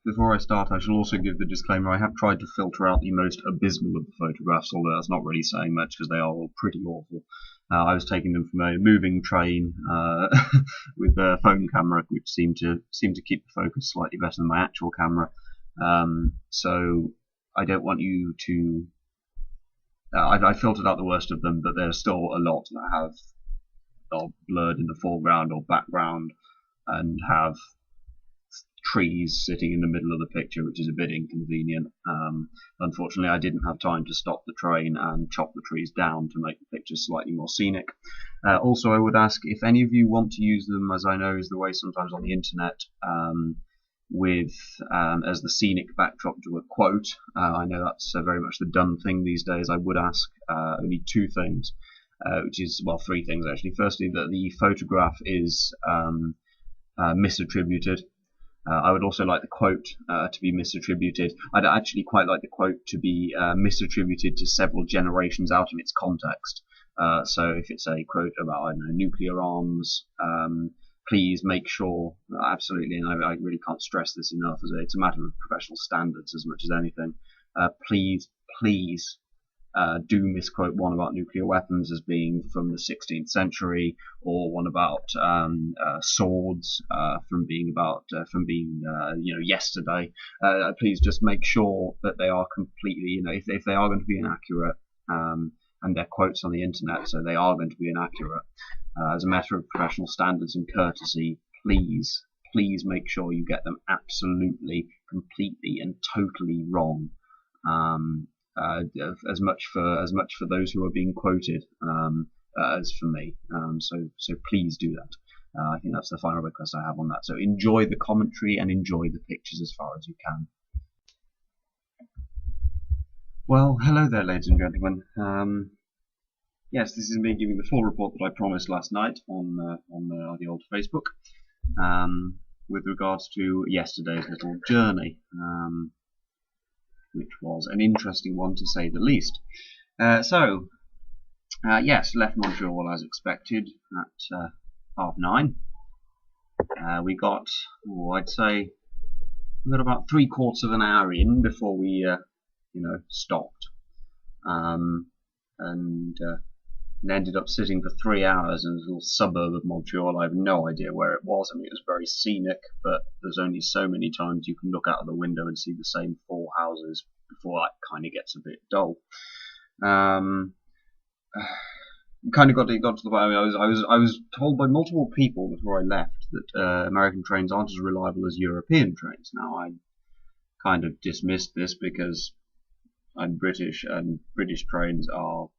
Before I start, I shall also give the disclaimer. I have tried to filter out the most abysmal of the photographs, although that's not really saying much because they are all pretty awful. I was taking them from a moving train with a phone camera, which seemed to keep the focus slightly better than my actual camera. So I don't want you to. I filtered out the worst of them, but there's still a lot that are blurred in the foreground or background and have trees sitting in the middle of the picture, which is a bit inconvenient. Unfortunately, I didn't have time to stop the train and chop the trees down to make the picture slightly more scenic. Also, I would ask if any of you want to use them, as I know is the way sometimes on the internet, with as the scenic backdrop to a quote. I know that's very much the done thing these days. I would ask only two things, which is, well, three things actually. Firstly, that the photograph is misattributed. I would also like the quote to be misattributed. I'd actually quite like the quote to be misattributed to several generations out of its context. So if it's a quote about, I don't know, nuclear arms, please make sure, absolutely, and I really can't stress this enough, as it's a matter of professional standards as much as anything, please do misquote one about nuclear weapons as being from the 16th century, or one about swords from being yesterday. Please just make sure that they are completely, if they are going to be inaccurate, and they're quotes on the internet, so they are going to be inaccurate. As a matter of professional standards and courtesy, please make sure you get them absolutely, completely, and totally wrong. As much for those who are being quoted as for me. So please do that. I think that's the final request I have on that. So enjoy the commentary and enjoy the pictures as far as you can. Well, hello there, ladies and gentlemen. Yes, this is me giving the full report that I promised last night on the old Facebook, with regards to yesterday's little journey. Which was an interesting one to say the least. Yes, left Montreal as expected at 9:30. We got, I'd say, we got about 3/4 of an hour in before we, stopped, and ended up sitting for 3 hours in a little suburb of Montreal. I have no idea where it was. I mean, it was very scenic, but there's only so many times you can look out of the window and see the same 4 houses before that kind of gets a bit dull. Kind of got to the point. I was told by multiple people before I left that American trains aren't as reliable as European trains. Now, I kind of dismissed this because I'm British, and British trains are,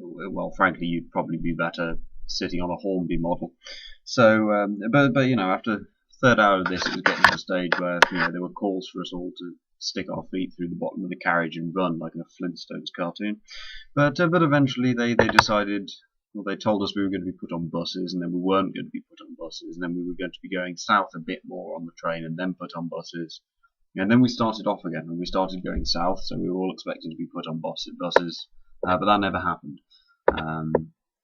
well, frankly, you'd probably be better sitting on a Hornby model. So, but after the third hour of this, it was getting to the stage where there were calls for us all to stick our feet through the bottom of the carriage and run like in a Flintstones cartoon. But eventually they decided, well, they told us we were going to be put on buses, and then we weren't going to be put on buses, and then we were going to be going south a bit more on the train and then put on buses. And then we started off again, and we started going south, so we were all expecting to be put on buses, but that never happened.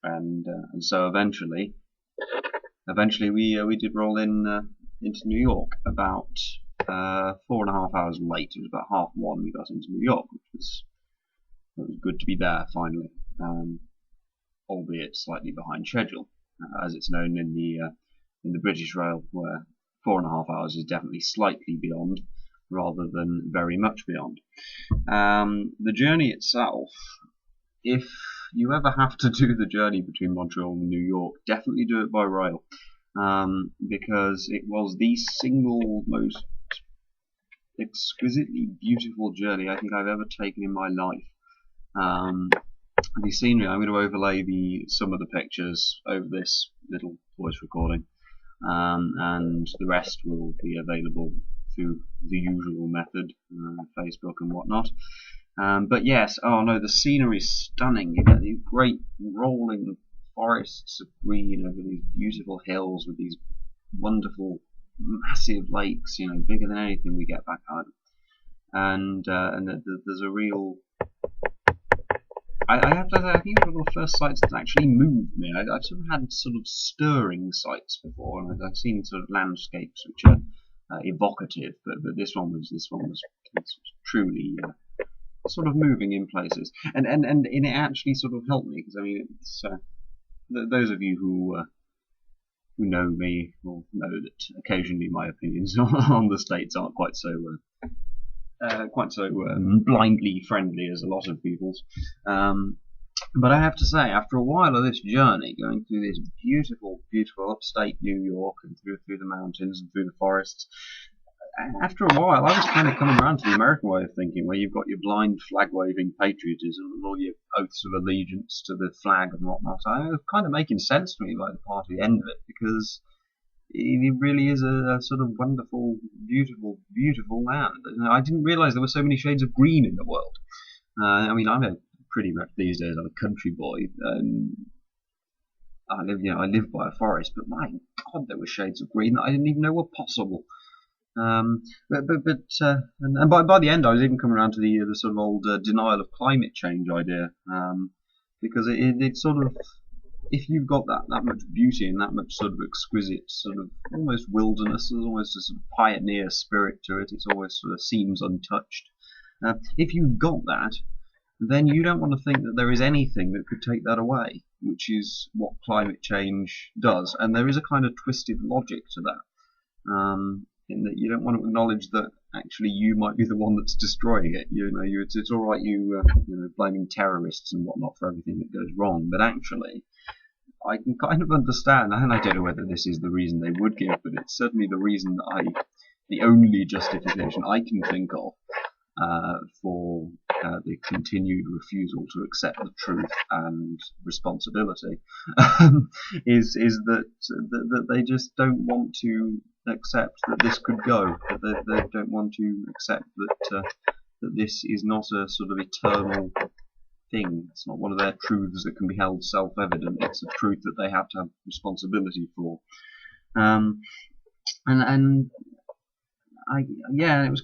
And so eventually we did roll in into New York about 4.5 hours late. It was about 1:30 we got into New York, which was good to be there finally, albeit slightly behind schedule, as it's known in the British Rail, where 4.5 hours is definitely slightly beyond, rather than very much beyond. The journey itself, if you ever have to do the journey between Montreal and New York, definitely do it by rail, because it was the single most exquisitely beautiful journey I think I've ever taken in my life. The scenery, I'm going to overlay some of the pictures over this little voice recording, and the rest will be available through the usual method, Facebook and whatnot. But yes, oh no, the scenery is stunning. You get these great rolling forests of green over these beautiful hills with these wonderful massive lakes, bigger than anything we get back home. And there's a real, I have to say, I think one of the first sights that actually moved me. I've sort of had sort of stirring sights before, and I've seen sort of landscapes which are evocative, but this one was truly sort of moving in places, and it actually sort of helped me, because I mean, it's those of you who know me will know that occasionally my opinions on the states aren't quite so blindly friendly as a lot of people's. But I have to say, after a while of this journey, going through this beautiful, beautiful upstate New York and through the mountains and through the forests, after a while I was kind of coming around to the American way of thinking, where you've got your blind flag-waving patriotism and all your oaths of allegiance to the flag and whatnot. It was kind of making sense to me by the part of the end of it, because it really is a sort of wonderful, beautiful, beautiful land. I didn't realise there were so many shades of green in the world. I mean, I'm pretty much these days I'm a country boy, and I live by a forest, but my God, there were shades of green that I didn't even know were possible. And by the end, I was even coming around to the sort of old denial of climate change idea, because it sort of, if you've got that much beauty and that much sort of exquisite sort of almost wilderness, there's almost a sort of pioneer spirit to it. It always sort of seems untouched. If you've got that, then you don't want to think that there is anything that could take that away, which is what climate change does. And there is a kind of twisted logic to that. In that you don't want to acknowledge that actually you might be the one that's destroying it. It's all right blaming terrorists and whatnot for everything that goes wrong, but actually I can kind of understand, and I don't know whether this is the reason they would give, but it's certainly the only justification I can think of for the continued refusal to accept the truth and responsibility is that they just don't want to accept that this could go, that they don't want to accept that this is not a sort of eternal thing. It's not one of their truths that can be held self-evident. It's a truth that they have to have responsibility for. It was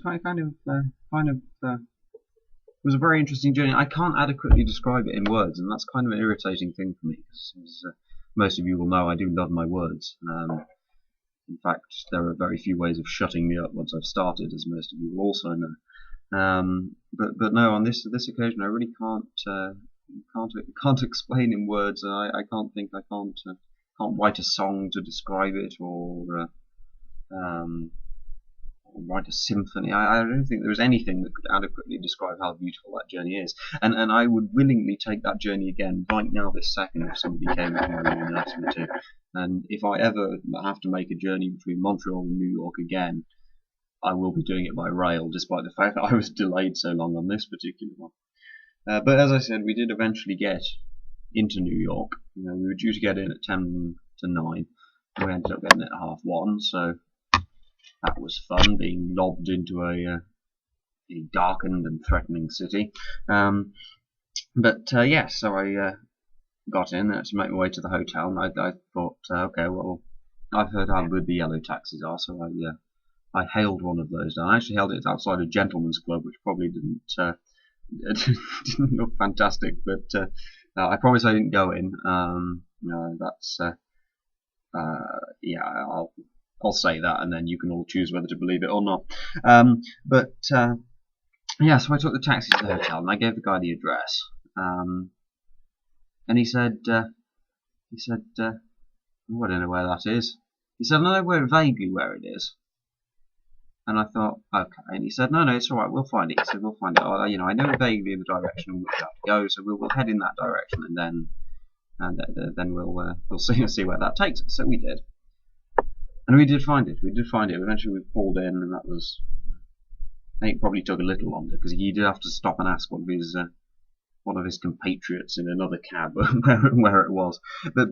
it was a very interesting journey. I can't adequately describe it in words, and that's kind of an irritating thing for me, because as most of you will know, I do love my words. In fact, there are very few ways of shutting me up once I've started, as most of you will also know. But no, on this occasion, I really can't explain in words, and I can't write a song to describe it, or write a symphony. I don't think there is anything that could adequately describe how beautiful that journey is. And I would willingly take that journey again right now, this second, if somebody came up and asked me to. And if I ever have to make a journey between Montreal and New York again, I will be doing it by rail, despite the fact that I was delayed so long on this particular one. But as I said, we did eventually get into New York. We were due to get in at 10 to 9. We ended up getting it at 1:30, so that was fun, being lobbed into a darkened and threatening city. So I got in to make my way to the hotel, and I thought, okay, well, I've heard how good the yellow taxis are, so I hailed one of those. I actually hailed it outside a gentleman's club, which probably didn't look fantastic, but I promise I didn't go in. I'll say that, and then you can all choose whether to believe it or not. So I took the taxi to the hotel, and I gave the guy the address. And he said, oh, I don't know where that is. He said, I know vaguely where it is. And I thought, okay. And he said, no, it's all right, we'll find it. He said, we'll find it. I know vaguely the direction in which we have to go, so we'll head in that direction, and then we'll see where that takes us. So we did. And we did find it. Eventually we pulled in, and that was, I think it probably took a little longer, because he did have to stop and ask one of his compatriots in another cab where it was. But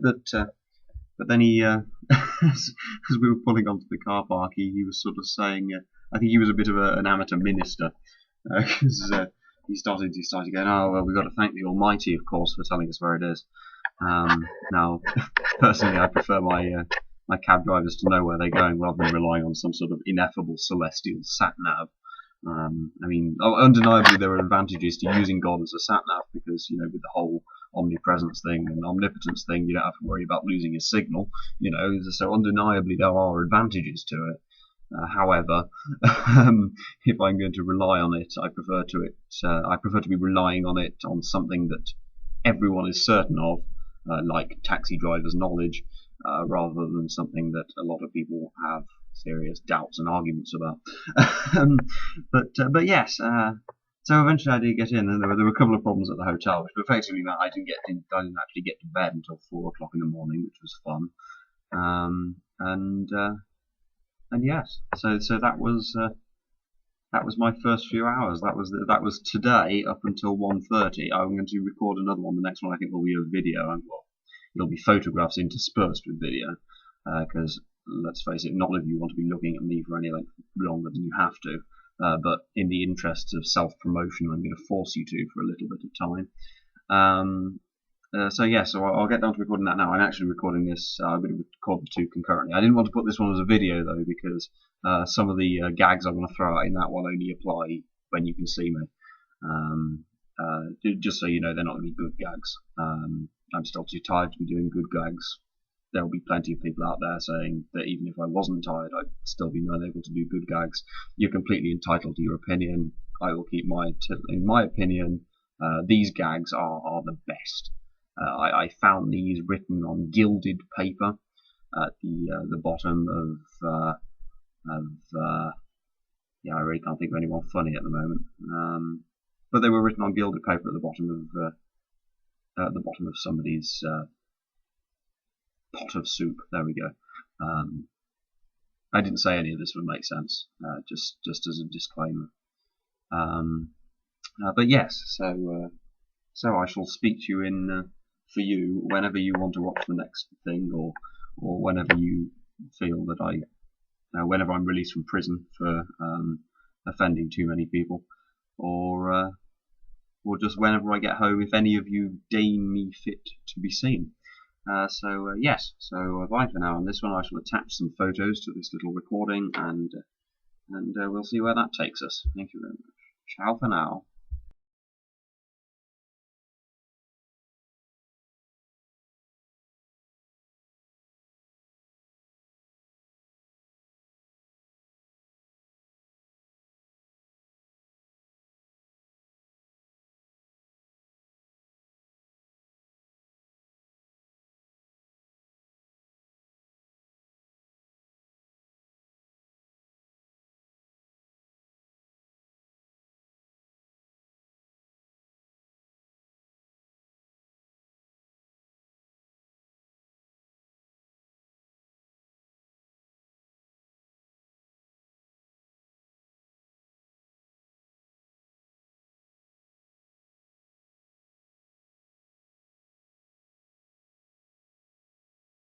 then he, as we were pulling onto the car park, he was sort of saying, I think he was a bit of an amateur minister, because he started going, oh, well, we've got to thank the Almighty, of course, for telling us where it is. Now, personally, I prefer my cab drivers to know where they're going, rather than relying on some sort of ineffable celestial sat-nav. Undeniably there are advantages to using God as a sat-nav, because, with the whole omnipresence thing and omnipotence thing, you don't have to worry about losing a signal, so undeniably there are advantages to it. However, if I'm going to rely on it, I prefer to be relying on it on something that everyone is certain of, like taxi drivers' knowledge, rather than something that a lot of people have serious doubts and arguments about. um, but yes, so eventually I did get in, and there were a couple of problems at the hotel, which effectively meant I didn't actually get to bed until 4 o'clock in the morning, which was fun. And yes, so that was my first few hours. That was today up until 1:30. I'm going to record another one. The next one I think will be a video, and well, it'll be photographs interspersed with video, because let's face it, none of you want to be looking at me for any length longer than you have to. But in the interests of self-promotion, I'm going to force you to for a little bit of time. So I'll get down to recording that now. I'm actually recording this. I'm going to record the two concurrently. I didn't want to put this one as a video though, because some of the gags I'm going to throw out in that one only apply when you can see me. Just so you know, they're not going to be good gags. I'm still too tired to be doing good gags. There will be plenty of people out there saying that even if I wasn't tired, I'd still be unable to do good gags. You're completely entitled to your opinion. I will keep in my opinion, these gags are the best. I found these written on gilded paper at the bottom yeah, I really can't think of anyone funny at the moment. But they were written on gilded paper at the bottom of somebody's pot of soup. There we go. I didn't say any of this would make sense, just as a disclaimer. But yes, so I shall speak to you for you whenever you want to watch the next thing, or whenever you feel that whenever I'm released from prison for offending too many people, or just whenever I get home, if any of you deign me fit to be seen. Yes, so bye for now. On this one, I shall attach some photos to this little recording, and we'll see where that takes us. Thank you very much. Ciao for now.